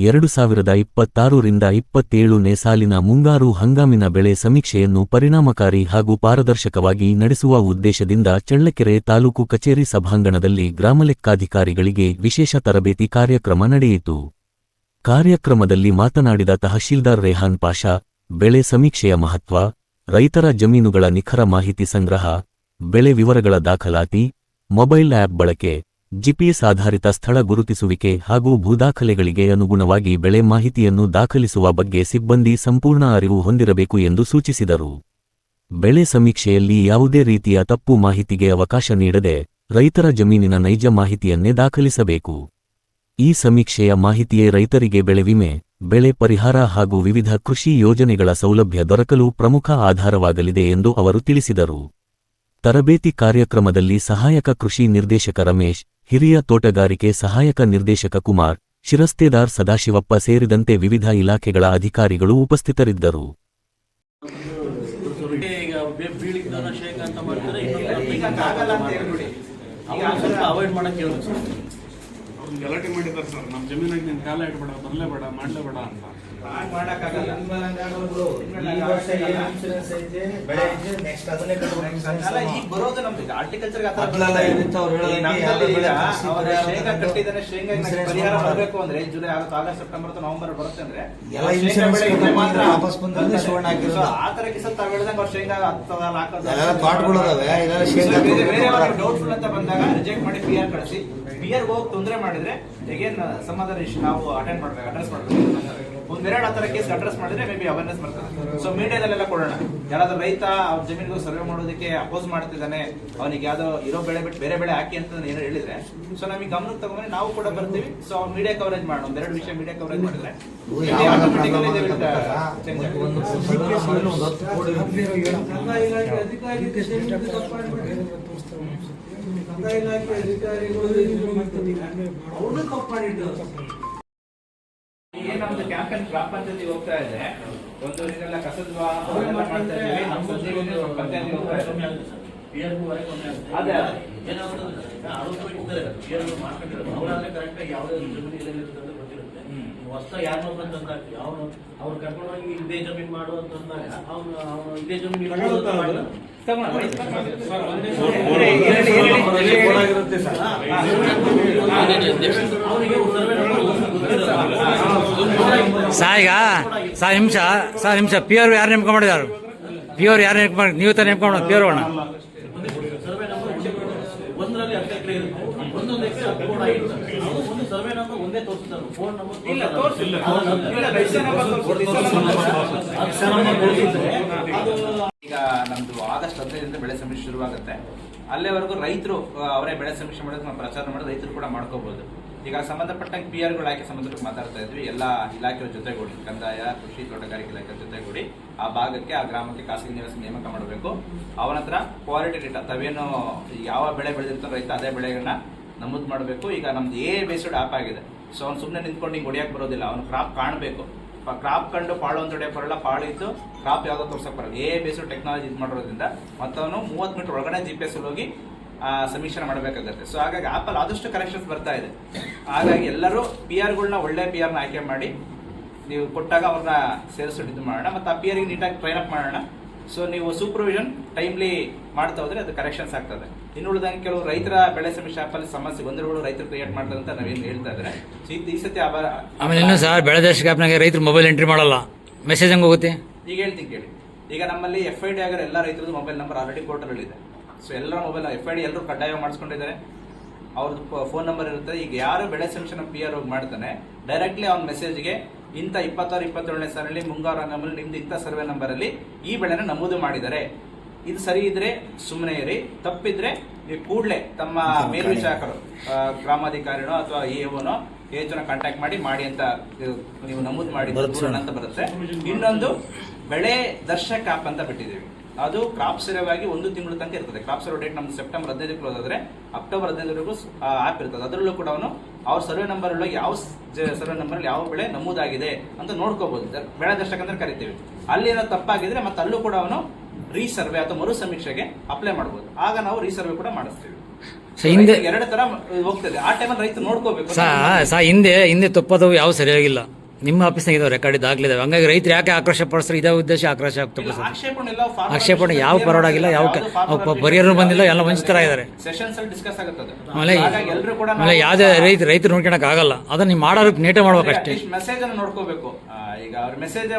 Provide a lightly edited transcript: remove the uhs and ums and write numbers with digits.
2026-27ನೇ ಸಾಲಿನ ಮುಂಗಾರು ಹಂಗಾಮಿನ ಬೆಳೆ ಸಮೀಕ್ಷೆಯನ್ನು ಪರಿಣಾಮಕಾರಿ ಹಾಗೂ ಪಾರದರ್ಶಕವಾಗಿ ನಡೆಸುವ ಉದ್ದೇಶದಿಂದ ಚಳ್ಳಕೆರೆ ತಾಲೂಕು ಕಚೇರಿ ಸಭಾಂಗಣದಲ್ಲಿ ಗ್ರಾಮಲೆಕ್ಕಾಧಿಕಾರಿಗಳಿಗೆ ವಿಶೇಷ ತರಬೇತಿ ಕಾರ್ಯಕ್ರಮ ನಡೆಯಿತು. ಕಾರ್ಯಕ್ರಮದಲ್ಲಿ ಮಾತನಾಡಿದ ತಹಶೀಲ್ದಾರ್ ರೇಹಾನ್ ಪಾಷಾ, ಬೆಳೆ ಸಮೀಕ್ಷೆಯ ಮಹತ್ವ, ರೈತರ ಜಮೀನುಗಳ ನಿಖರ ಮಾಹಿತಿ ಸಂಗ್ರಹ, ಬೆಳೆ ವಿವರಗಳ ದಾಖಲಾತಿ, ಮೊಬೈಲ್ ಆ್ಯಪ್ ಬಳಕೆ, ಜಿಪಿಎಸ್ ಆಧಾರಿತ ಸ್ಥಳ ಗುರುತಿಸುವಿಕೆ ಹಾಗೂ ಭೂದಾಖಲೆಗಳಿಗೆ ಅನುಗುಣವಾಗಿ ಬೆಳೆ ಮಾಹಿತಿಯನ್ನು ದಾಖಲಿಸುವ ಬಗ್ಗೆ ಸಿಬ್ಬಂದಿ ಸಂಪೂರ್ಣ ಅರಿವು ಹೊಂದಿರಬೇಕು ಎಂದು ಸೂಚಿಸಿದರು. ಬೆಳೆ ಸಮೀಕ್ಷೆಯಲ್ಲಿ ಯಾವುದೇ ರೀತಿಯ ತಪ್ಪು ಮಾಹಿತಿಗೆ ಅವಕಾಶ ನೀಡದೆ ರೈತರ ಜಮೀನಿನ ನೈಜ ಮಾಹಿತಿಯನ್ನೇ ದಾಖಲಿಸಬೇಕು. ಈ ಸಮೀಕ್ಷೆಯ ಮಾಹಿತಿಯೇ ರೈತರಿಗೆ ಬೆಳೆ ವಿಮೆ, ಬೆಳೆ ಪರಿಹಾರ ಹಾಗೂ ವಿವಿಧ ಕೃಷಿ ಯೋಜನೆಗಳ ಸೌಲಭ್ಯ ದೊರಕಲು ಪ್ರಮುಖ ಆಧಾರವಾಗಲಿದೆ ಎಂದು ಅವರು ತಿಳಿಸಿದರು. ತರಬೇತಿ ಕಾರ್ಯಕ್ರಮದಲ್ಲಿ ಸಹಾಯಕ ಕೃಷಿ ನಿರ್ದೇಶಕ ರಮೇಶ್, ಹಿರಿಯ ತೋಟಗಾರಿಕೆ ಸಹಾಯಕ ನಿರ್ದೇಶಕ ಕುಮಾರ್, ಶಿರಸ್ತೇದಾರ್ ಸದಾಶಿವಪ್ಪ ಸೇರಿದಂತೆ ವಿವಿಧ ಇಲಾಖೆಗಳ ಅಧಿಕಾರಿಗಳು ಉಪಸ್ಥಿತರಿದ್ದರು. ಗಲಾಟೆ ಮಾಡಿದ್ದಾರೆ ಸರ್, ನಮ್ಮ ಜಮೀನಾಗ ನೀನು ಕಾಲ ಇಡಬೇಡ, ಬರಲೇಬೇಡ, ಮಾಡಲೇಬೇಡ ಅಂತ. ಪರಿಹಾರ ಬರಬೇಕು ಅಂದ್ರೆ ಜುಲೈ, ಆಗಸ್ಟ್, ಸೆಪ್ಟೆಂಬರ್, ನವೆಂಬರ್ ಬರುತ್ತೆ ಅಂದ್ರೆ ಆ ತರ ಕಿಸ ತಾವ್ ಹೇಳಿದಂಗ ಅವ್ರು ಶೇಂಗಾ ಡೌಟ್ಫುಲ್ ಅಂತ ಬಂದಾಗ ರಿಜೆಕ್ಟ್ ಮಾಡಿ PR ಕಳಿಸಿ, PR ಹೋಗಿ ತೊಂದರೆ ಮಾಡಿದ್ರೆ ಹೇಗೇನ್ ಸಮಾಧಾನ ನಾವು ಅಟೆಂಡ್ ಮಾಡ್ಬೇಕು, ಅಡ್ರೆಸ್ ಮಾಡ್ಬೇಕು. ಒಂದೆರಡು ಆ ತರ ಕೇಸ್ ಅಡ್ರೆಸ್ ಮಾಡಿದ್ರೆ ಮೇ ಬಿ ಅವೇರ್ನೆಸ್ ಬರ್ತದೆ. ಸೊ ಮೀಡಿಯಾದಲ್ಲೆಲ್ಲ ಕೊಡೋಣ, ಯಾರಾದ್ರೂ ರೈತ ಅವ್ರ ಜಮೀನಿಗೂ ಸರ್ವೆ ಮಾಡೋದಕ್ಕೆ ಅಪೋಸ್ ಮಾಡ್ತಿದ್ದಾನೆ, ಅವನಿಗೆ ಯಾವ್ದೋ ಇರೋ ಬೆಳೆ ಬಿಟ್ಟು ಬೇರೆ ಬೆಳೆ ಹಾಕಿ ಅಂತ ಏನೋ ಹೇಳಿದ್ರೆ, ಸೊ ನಮಗೆ ಗಮನಕ್ಕೆ ತಗೊಂಡ್ರೆ ನಾವು ಕೂಡ ಬರ್ತೀವಿ. ಸೊ ಅವ್ರು ಮೀಡಿಯಾ ಕವರೇಜ್ ಮಾಡೋಣ, ಒಂದೆರಡು ವಿಷಯ ಮೀಡಿಯಾ ಕವರೇಜ್ ಮಾಡಿದ್ರೆ ನಮ್ದು ಕ್ಯಾಂಪೇನ್ ಗ್ರಾಮ ಪಂಚಾಯತಿ ಹೋಗ್ತಾ ಇದೆ. ಒಂದು ಇದೆಲ್ಲ ಕಸದ ಮಾಡ್ತಾ ಇದ್ದೀವಿ. ನಮ್ಮ ಪಂಚಾಯತಿ ಹೋಗ್ತಾ ಇದೆ. ಅದೇ ಹೊಸ ಯಾರು ಬಂದಾಗ ಅವನು ಅವ್ರು ಕರ್ಕೊಂಡೋಗಿ ಇದೇ ಜಮೀನು ಮಾಡುವಂತಂದಾಗ ಅವನು ಇದೇ ಜಮೀನು ನಿಮಿಷ PR ಯಾರು ನೇಮಕ ಮಾಡಿದಾರು? PR ಯಾರು ನೇಮಕ ಮಾಡಿ? ನೀವು ತ ನೇಮಕ ಮಾಡೋಣ PR ಅಣ್ಣ. ಸರ್ವೆ ನಂಬರ್ ಒಂದರಲ್ಲಿ 10 ಎಕರೆ ಇರುತ್ತೆ, ಒಂದೊಂದು ಎಕರೆ 10 ಕೋಡ್ ಆಗಿರುತ್ತೆ. ಒಂದು ಸರ್ವೆ ನಂಬರ್ ಒಂದೇ ತೋರಿಸ್ತಾರೆ, ಫೋನ್ ನಂಬರ್ ಇಲ್ಲ ತೋರಿಸಿಲ್ಲ. ಈಗ ನಮ್ದು ಆಗಸ್ಟ್ 15ರಿಂದ ಬೆಳೆ ಸಮೀಕ್ಷೆ ಶುರುವಾಗುತ್ತೆ. ಅಲ್ಲೇವರೆಗೂ ರೈತರು ಅವರೇ ಬೆಳೆ ಸಮೀಕ್ಷೆ ಮಾಡೋದು ನಾವು ಪ್ರಚಾರ ಮಾಡೋದು ರೈತರು ಕೂಡ ಮಾಡ್ಕೋಬಹುದು. ಈಗ ಸಂಬಂಧಪಟ್ಟಂಗೆ PR ಆಯ್ಕೆ ಸಂಬಂಧಪಟ್ಟು ಮಾತಾಡ್ತಾ ಇದ್ವಿ. ಎಲ್ಲ ಇಲಾಖೆಯ ಜೊತೆಗೂಡಿ, ಕಂದಾಯ, ಕೃಷಿ, ತೋಟಗಾರಿಕೆ ಇಲಾಖೆ ಜೊತೆಗೂಡಿ ಆ ಭಾಗಕ್ಕೆ, ಆ ಗ್ರಾಮಕ್ಕೆ ಖಾಸಗಿ ನಿವಾಸ ನೇಮಕ ಮಾಡಬೇಕು. ಅವನ ಹತ್ರ ಕ್ವಾಲಿಟಿ ಡೇಟಾ, ತಾವೇನು ಯಾವ ಬೆಳೆ ಬೆಳೆದಿರ್ತಾರೋ ರೈತ ಅದೇ ಬೆಳೆಗಳನ್ನ ನಮೂದು ಮಾಡಬೇಕು. ಈಗ ನಮ್ದು ಬೇಸ್ಡ್ ಆಪ್ ಆಗಿದೆ. ಸೊ ಅವ್ನು ಸುಮ್ಮನೆ ನಿಂತ್ಕೊಂಡು ಹಿಂಗೆ ಹೊಡಿಯಕ್ಕೆ ಬರೋದಿಲ್ಲ, ಅವ್ನು ಕ್ರಾಪ್ ಕಾಣಬೇಕು. ಕ್ರಾಪ್ ಕಂಡು ಪಾಳು ಅಂತ ಹೊಡೆಯಕ್ಕೆ ಬರಲ್ಲ, ಪಾಳು ಇದ್ದು ಕ್ರಾಪ್ ಯಾವುದೋ ತೋರ್ಸಕ್ಕೆ ಬರಲ್ಲ. ಬೇಸ್ಡ್ ಟೆಕ್ನಾಲಜಿ ಇದು ಮಾಡೋದ್ರಿಂದ ಮತ್ತವನು 30 ಮೀಟರ್ ಒಳಗಡೆ GPS ಹೋಗಿ ಸಮೀಕ್ಷೆ ಮಾಡಬೇಕಾಗುತ್ತೆ. ಸೊ ಹಾಗಾಗಿ ಆಪಲ್ ಆದಷ್ಟು ಕರೆಕ್ಷನ್ಸ್ ಬರ್ತಾ ಇದೆ. ಹಾಗಾಗಿ ಎಲ್ಲರೂ PR ಒಳ್ಳೆ PR ಆಯ್ಕೆ ಮಾಡಿ ನೀವು ಕೊಟ್ಟಾಗ ಅವ್ರನ್ನ ಸೇರಿಸ್ಬಿಟ್ಟು ಇದು ಮಾಡೋಣ. ಮತ್ತು ಆ PR ನೀಟಾಗಿ ಟ್ರೈನ್ ಅಪ್ ಮಾಡೋಣ. ಸೊ ನೀವು ಸೂಪರ್ವಿಷನ್ ಟೈಮ್ಲಿ ಮಾಡ್ತಾ ಹೋದ್ರೆ ಅದು ಕರೆಕ್ಷನ್ಸ್ ಆಗ್ತದೆ. ಇನ್ನು ಉಳಿದಂಗೆ ಕೆಲವು ರೈತರ ಬೆಳೆ ಸಮೀಕ್ಷೆ ಆಪಲ್ಲಿ ಸಮಸ್ಯೆ ಗೊಂದಲಗಳು ರೈತರು ಕ್ರಿಯೇಟ್ ಮಾಡ್ತಾರೆ ಅಂತ ನಾವೇನು ಹೇಳ್ತಾ ಇದ್ದಾರೆ. ಈ ಸತಿ ಆಮೇಲೆ ಇನ್ನೂ ಸರ್ ಬೆಳೆ ದೇಶಕ್ಕೆ ಆಪ್ನಾಗೆ ರೈತರು ಮೊಬೈಲ್ ಎಂಟ್ರಿ ಮಾಡಲ್ಲ, ಮೆಸೇಜ್ ಹಂಗೆ ಹೋಗುತ್ತೆ. ಈಗ ಹೇಳ್ತೀನಿ ಕೇಳಿ, ಈಗ ನಮ್ಮಲ್ಲಿ FID ಆಗಿರೋ ಎಲ್ಲ ರೈತರದ್ದು ಮೊಬೈಲ್ ನಂಬರ್ ಆಲ್ರೆಡಿ ಪೋರ್ಟಲ್ ಇದೆ. ಸೊ ಎಲ್ಲರ ಮೊಬೈಲ್ FID ಎಲ್ಲರೂ ಕಡ್ಡಾಯ ಮಾಡಿಸ್ಕೊಂಡಿದ್ದಾರೆ. ಅವ್ರದ್ದು ಫೋನ್ ನಂಬರ್ ಇರುತ್ತೆ. ಈಗ ಯಾರು ಬೆಳೆ ಸಮೀಕ್ಷೆ PR ಹೋಗಿ ಮಾಡ್ತಾನೆ, ಡೈರೆಕ್ಟ್ಲಿ ಅವ್ನ ಮೆಸೇಜ್ಗೆ ಇಂಥ 26-27ನೇ ಸಾಲಿನಲ್ಲಿ ಮುಂಗಾರು ಹಂಗಾಮಲ್ಲಿ ನಿಮ್ದು ಇಂಥ ಸರ್ವೆ ನಂಬರಲ್ಲಿ ಈ ಬೆಳೆನ ನಮೂದು ಮಾಡಿದ್ದಾರೆ, ಇದು ಸರಿ ಇದ್ರೆ ಸುಮ್ಮನೆ ಇರಿ, ತಪ್ಪಿದ್ರೆ ನೀವು ಕೂಡಲೇ ತಮ್ಮ ಮೇಲ್ವಿಚಾರಕರು, ಗ್ರಾಮಾಧಿಕಾರಿನೋ ಅಥವಾ EOನೋ ಏಜನ ಕಾಂಟ್ಯಾಕ್ಟ್ ಮಾಡಿ ಅಂತ ನೀವು ನಮೂದು ಮಾಡಿ ಅಂತ ಬರುತ್ತೆ. ಇನ್ನೊಂದು ಬೆಳೆ ದರ್ಶಕ ಆಪ್ ಅಂತ ಬಿಟ್ಟಿದ್ದೀವಿ. ಅದು ಕ್ರಾಪ್ ಸರ್ವೆವಾಗಿ 1 ತಿಂಗಳು ತನಕ ಇರ್ತದೆ. ಕ್ರಾಪ್ ಸರ್ವೆ ಡೇಟ್ ನಮ್ದು ಸೆಪ್ಟೆಂಬರ್ 15 ಕ್ಲೋಸ್ ಆದ್ರೆ ಅಕ್ಟೋಬರ್ 15ವರೆಗೂ ಆಪ್ ಇರ್ತದೆ. ಅದರಲ್ಲೂ ಕೂಡ ಅವನು ಅವ್ರ ಸರ್ವೆ ನಂಬರ್ ಯಾವ ಸರ್ವೆ ನಂಬರ್ ಯಾವ ಬೆಳೆ ನಮೂದಾಗಿದೆ ಅಂತ ನೋಡ್ಕೋಬಹುದು. ಬೆಳೆ ದರ್ಶಕ ಅಂತ ಕರಿತೀವಿ. ಅಲ್ಲಿ ಏನೋ ತಪ್ಪಾಗಿದ್ರೆ ಮತ್ತೆ ಅಲ್ಲೂ ಕೂಡ ಅವನು ರೀಸರ್ವೆ ಅಥವಾ ಮರು ಸಮೀಕ್ಷೆಗೆ ಅಪ್ಲೈ ಮಾಡಬಹುದು. ಆಗ ನಾವು ರೀಸರ್ವೆ ಕೂಡ ಮಾಡಿಸ್ತೀವಿ. ಹಿಂದೆ ಎರಡು ತರ ಹೋಗ್ತದೆ. ಆ ಟೈಮಲ್ಲಿ ರೈತ ನೋಡ್ಕೋಬೇಕು. ಹಿಂದೆ ತಪ್ಪದವು ಯಾವ ಸರಿಯಾಗಿಲ್ಲ. ನಿಮ್ಮ ಆಫೀಸ್ನಾಗ ಇದಾವೆ ರೆಕಾರ್ಡ್ ಇದಾಗಲಿದ್ದಾವೆ. ಹಂಗಾಗಿ ರೈತರು ಯಾಕೆ ಆಕ್ರೋಶ ಪಡಿಸ್ತಾರೆ? ಇದೇ ಉದ್ದೇಶ ಆಕ್ರೋಶ ಆಗ್ತದೆ. ಆಕ್ಷೇಪಣೆ ಯಾವ ಫಾರ್ವರ್ಡ್ ಆಗಿಲ್ಲ, ಯಾವ ಪರಿಹಾರ ಬಂದಿಲ್ಲ, ಎಲ್ಲ ವಂಚಿತರಾಗಿದ್ದಾರೆ. ಸೆಷನ್ಸ್ ಅಲ್ಲಿ ಡಿಸ್ಕಸ್ ಆಗುತ್ತದೆ. ಆಮೇಲೆ ಯಾವುದೇ ರೈತರು ನೋಡ್ಕೊಳಕ್ ಆಗಲ್ಲ. ಅದನ್ನ ನೀವು ಮಾಡೋದಕ್ಕೆ ನೇಟ ಮಾಡ್ಬೇಕಷ್ಟೇ. ಮೆಸೇಜ್ ಅನ್ನು ನೋಡ್ಕೋಬೇಕು. ಈಗ ಅವ್ರ ಮೆಸೇಜ್